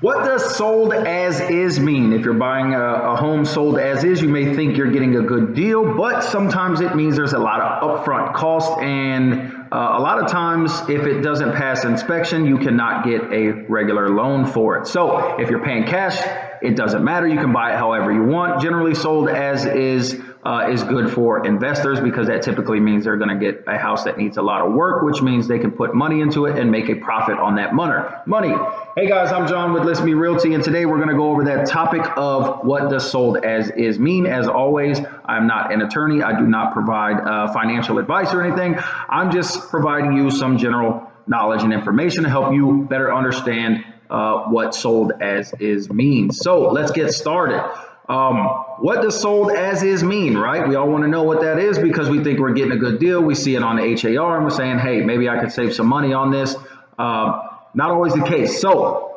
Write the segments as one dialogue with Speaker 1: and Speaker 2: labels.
Speaker 1: What does sold as is mean? If you're buying a home sold as is, you may think you're getting a good deal, but sometimes it means there's a lot of upfront cost, and a lot of times if it doesn't pass inspection, you cannot get a regular loan for it. So if you're paying cash, it doesn't matter. You can buy it however you want. Generally, sold as is good for investors because that typically means they're going to get a house that needs a lot of work, which means they can put money into it and make a profit on that money. Hey guys, I'm John with ListMe Realty, and today we're going to go over that topic of what does sold as is mean. As always, I'm not an attorney. I do not provide financial advice or anything. I'm just providing you some general knowledge and information to help you better understand what sold as is means. So let's get started. What does sold as is mean, right? We all want to know what that is because we think we're getting a good deal. We see it on the HAR and we're saying, hey, maybe I could save some money on this. Not always the case. So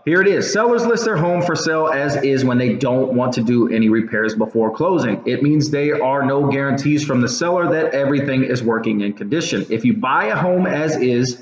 Speaker 1: here it is. Sellers list their home for sale as is when they don't want to do any repairs before closing. It means there are no guarantees from the seller that everything is working in condition. If you buy a home as is,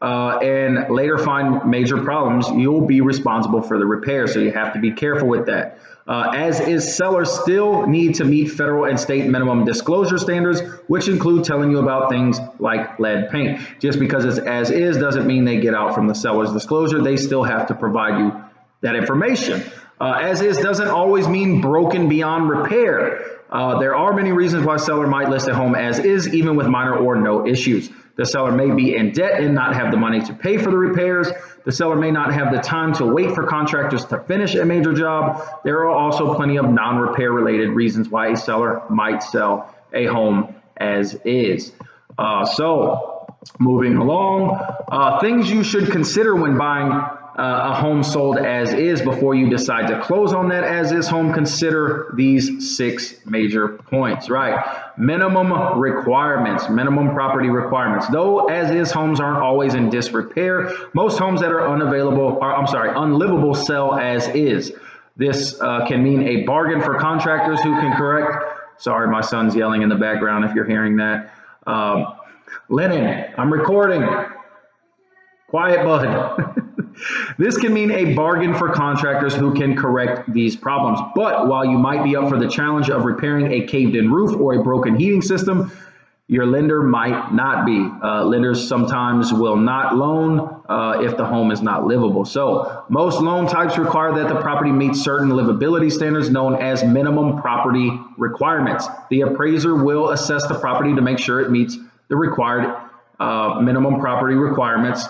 Speaker 1: and later find major problems, you'll be responsible for the repair. So you have to be careful with that. As is, sellers still need to meet federal and state minimum disclosure standards, which include telling you about things like lead paint. Just because it's as is doesn't mean they get out from the seller's disclosure. They still have to provide you that information. As is doesn't always mean broken beyond repair. There are many reasons why a seller might list a home as is, even with minor or no issues. The seller may be in debt and not have the money to pay for the repairs. The seller may not have the time to wait for contractors to finish a major job. There are also plenty of non-repair related reasons why a seller might sell a home as is. So moving along, things you should consider when buying a home sold as is before you decide to close on that as is home. Consider these 6 major points, right? Minimum requirements, minimum property requirements. Though as is homes aren't always in disrepair, most homes that are unlivable sell as is. This can mean a bargain for contractors who can correct. Sorry, my son's yelling in the background if you're hearing that. Lennon, I'm recording. Quiet, bud. This can mean a bargain for contractors who can correct these problems. But while you might be up for the challenge of repairing a caved-in roof or a broken heating system, your lender might not be. Lenders sometimes will not loan if the home is not livable. So most loan types require that the property meets certain livability standards known as minimum property requirements. The appraiser will assess the property to make sure it meets the required minimum property requirements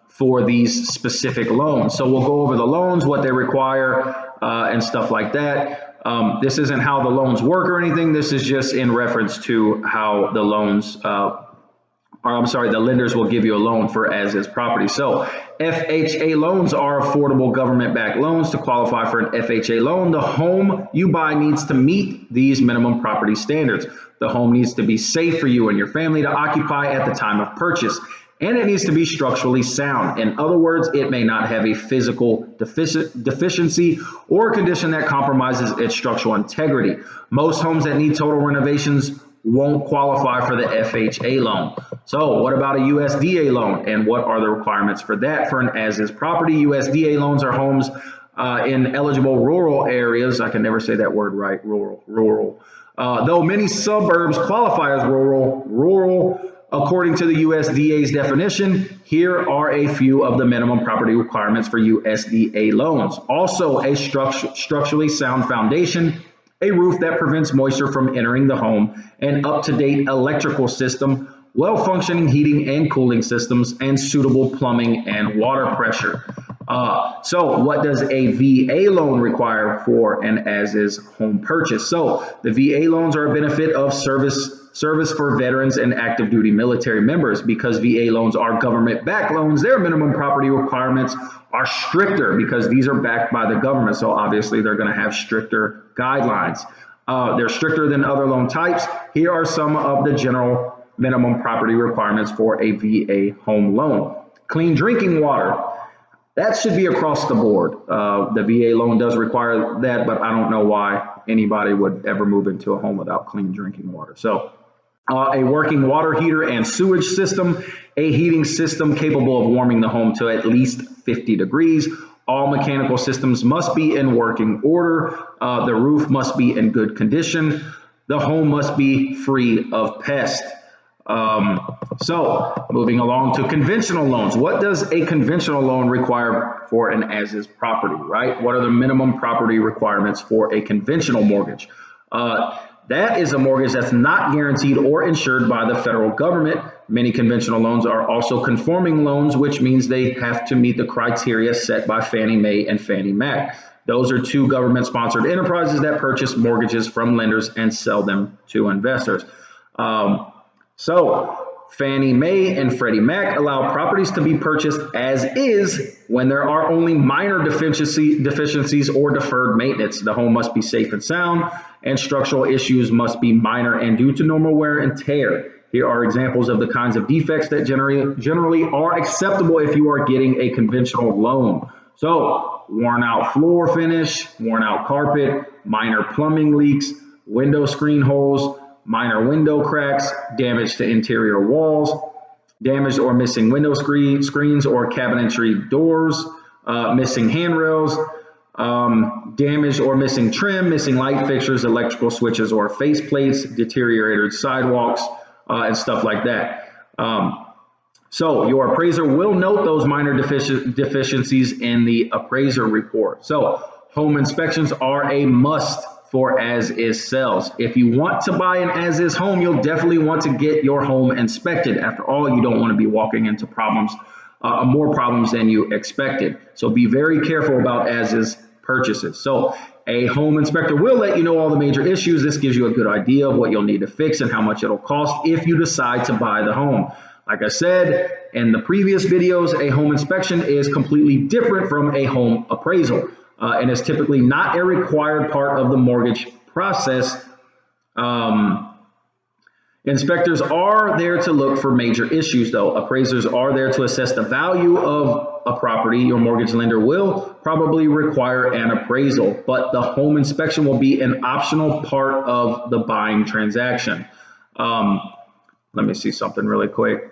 Speaker 1: for these specific loans. So we'll go over the loans, what they require, and stuff like that. This isn't how the loans work or anything. This is just in reference to how the loans, the lenders will give you a loan for as-is property. So FHA loans are affordable government-backed loans. To qualify for an FHA loan, the home you buy needs to meet these minimum property standards. The home needs to be safe for you and your family to occupy at the time of purchase. And it needs to be structurally sound. In other words, it may not have a physical deficiency or condition that compromises its structural integrity. Most homes that need total renovations won't qualify for the FHA loan. So what about a USDA loan? And what are the requirements for that for an as-is property? USDA loans are homes in eligible rural areas. I can never say that word right, rural. Though many suburbs qualify as rural, according to the USDA's definition, here are a few of the minimum property requirements for USDA loans. Also, a structurally sound foundation, a roof that prevents moisture from entering the home, an up-to-date electrical system, well-functioning heating and cooling systems, and suitable plumbing and water pressure. So what does a VA loan require for an as-is home purchase? So the VA loans are a benefit of service for veterans and active duty military members. Because VA loans are government-backed loans, their minimum property requirements are stricter because these are backed by the government. So obviously they're going to have stricter guidelines. They're stricter than other loan types. Here are some of the general minimum property requirements for a VA home loan. Clean drinking water. That should be across the board. The VA loan does require that, but I don't know why anybody would ever move into a home without clean drinking water. So a working water heater and sewage system, a heating system capable of warming the home to at least 50 degrees. All mechanical systems must be in working order. The roof must be in good condition. The home must be free of pests. So moving along to conventional loans. What does a conventional loan require for an as-is property, right? What are the minimum property requirements for a conventional mortgage? That is a mortgage that's not guaranteed or insured by the federal government. Many conventional loans are also conforming loans, which means they have to meet the criteria set by Fannie Mae and Fannie Mac. Those are two government-sponsored enterprises that purchase mortgages from lenders and sell them to investors. So Fannie Mae and Freddie Mac allow properties to be purchased as is when there are only minor deficiencies or deferred maintenance. The home must be safe and sound, and structural issues must be minor and due to normal wear and tear. Here are examples of the kinds of defects that generally are acceptable if you are getting a conventional loan. So, worn out floor finish, worn out carpet, minor plumbing leaks, window screen holes, minor window cracks, damage to interior walls, damaged or missing window screens or cabinetry doors, missing handrails, damaged or missing trim, missing light fixtures, electrical switches or face plates, deteriorated sidewalks, and stuff like that. So your appraiser will note those minor deficiencies in the appraiser report. So home inspections are a must for as-is sales. If you want to buy an as-is home, you'll definitely want to get your home inspected. After all, you don't want to be walking into more problems than you expected. So be very careful about as-is purchases. So a home inspector will let you know all the major issues. This gives you a good idea of what you'll need to fix and how much it'll cost if you decide to buy the home. Like I said in the previous videos, a home inspection is completely different from a home appraisal. And is typically not a required part of the mortgage process. Inspectors are there to look for major issues, though. Appraisers are there to assess the value of a property. Your mortgage lender will probably require an appraisal, but the home inspection will be an optional part of the buying transaction. Let me see something really quick.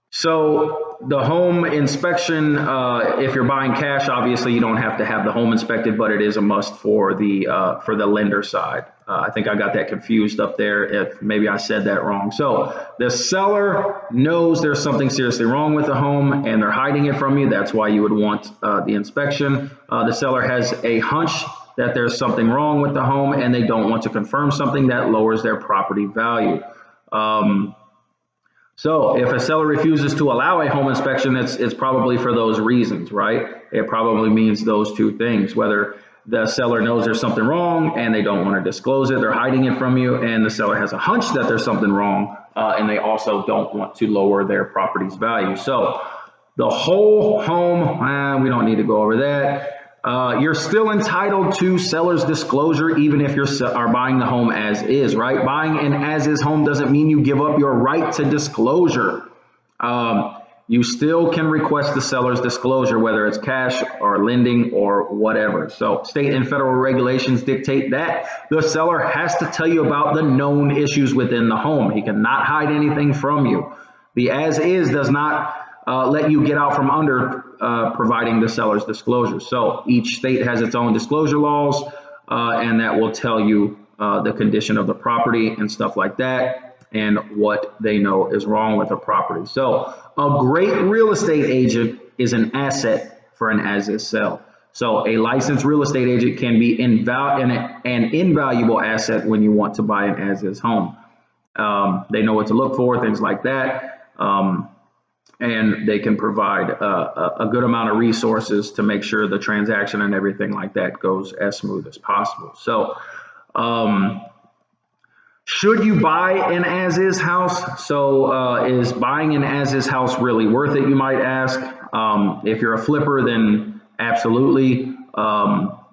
Speaker 1: So the home inspection, if you're buying cash, obviously you don't have to have the home inspected, but it is a must for the lender side. I think I got that confused up there. If maybe I said that wrong. So the seller knows there's something seriously wrong with the home and they're hiding it from you. That's why you would want the inspection. The seller has a hunch that there's something wrong with the home and they don't want to confirm something that lowers their property value. So if a seller refuses to allow a home inspection, it's probably for those reasons, right? It probably means those two things, whether the seller knows there's something wrong and they don't want to disclose it, they're hiding it from you, and the seller has a hunch that there's something wrong, and they also don't want to lower their property's value. So the whole home, we don't need to go over that. You're still entitled to seller's disclosure even if you are buying the home as is, right? Buying an as is home doesn't mean you give up your right to disclosure. You still can request the seller's disclosure, whether it's cash or lending or whatever. So state and federal regulations dictate that the seller has to tell you about the known issues within the home. He cannot hide anything from you. The as is does not let you get out from under providing the seller's disclosure. So each state has its own disclosure laws, and that will tell you the condition of the property and stuff like that, and what they know is wrong with the property. So a great real estate agent is an asset for an as-is sale. So a licensed real estate agent can be an invaluable asset when you want to buy an as-is home. They know what to look for, things like that. And they can provide a good amount of resources to make sure the transaction and everything like that goes as smooth as possible. So should you buy an as-is house? So is buying an as-is house really worth it, you might ask? If you're a flipper, then absolutely.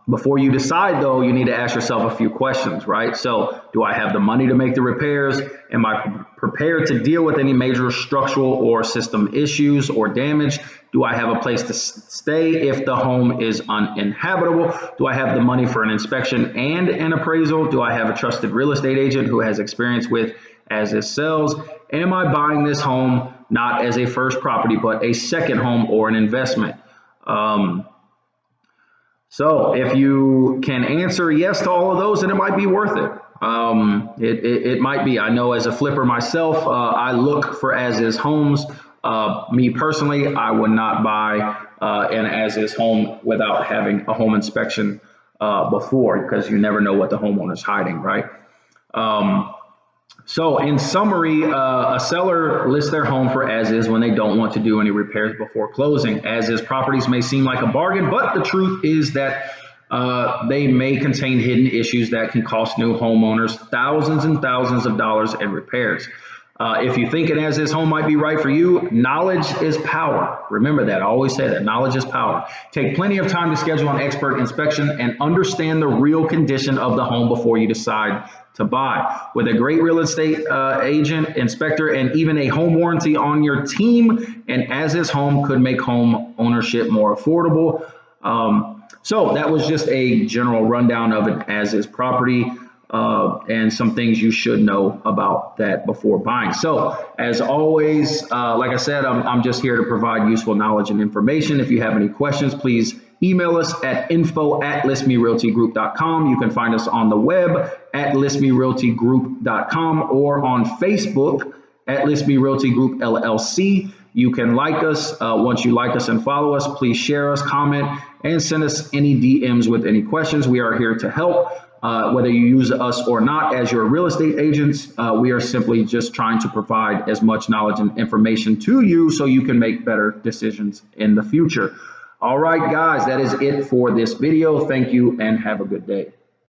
Speaker 1: Before you decide, though, you need to ask yourself a few questions, right? So do I have the money to make the repairs? Am I prepared to deal with any major structural or system issues or damage? Do I have a place to stay if the home is uninhabitable? Do I have the money for an inspection and an appraisal? Do I have a trusted real estate agent who has experience with as it sells. Am I buying this home not as a first property, but a second home or an investment? So if you can answer yes to all of those, then it might be worth it. It might be. I know as a flipper myself, I look for as-is homes. Me personally, I would not buy an as-is home without having a home inspection before, because you never know what the homeowner's hiding, right? So in summary, a seller lists their home for as-is when they don't want to do any repairs before closing. As-is properties may seem like a bargain, but the truth is that they may contain hidden issues that can cost new homeowners thousands and thousands of dollars in repairs. If you think an as-is home might be right for you, knowledge is power. Remember that. I always say that. Knowledge is power. Take plenty of time to schedule an expert inspection and understand the real condition of the home before you decide to buy. With a great real estate agent, inspector, and even a home warranty on your team, an as-is home could make home ownership more affordable. So that was just a general rundown of an as-is property. And some things you should know about that before buying. So as always, like I said, I'm just here to provide useful knowledge and information. If you have any questions, please email us at info@listmerealtygroup.com. You can find us on the web at listmerealtygroup.com or on Facebook at ListMe Realty Group LLC. You can like us. Once you like us and follow us, please share us, comment, and send us any DMs with any questions. We are here to help. Whether you use us or not as your real estate agents, we are simply just trying to provide as much knowledge and information to you so you can make better decisions in the future. All right, guys, that is it for this video. Thank you and have a good day.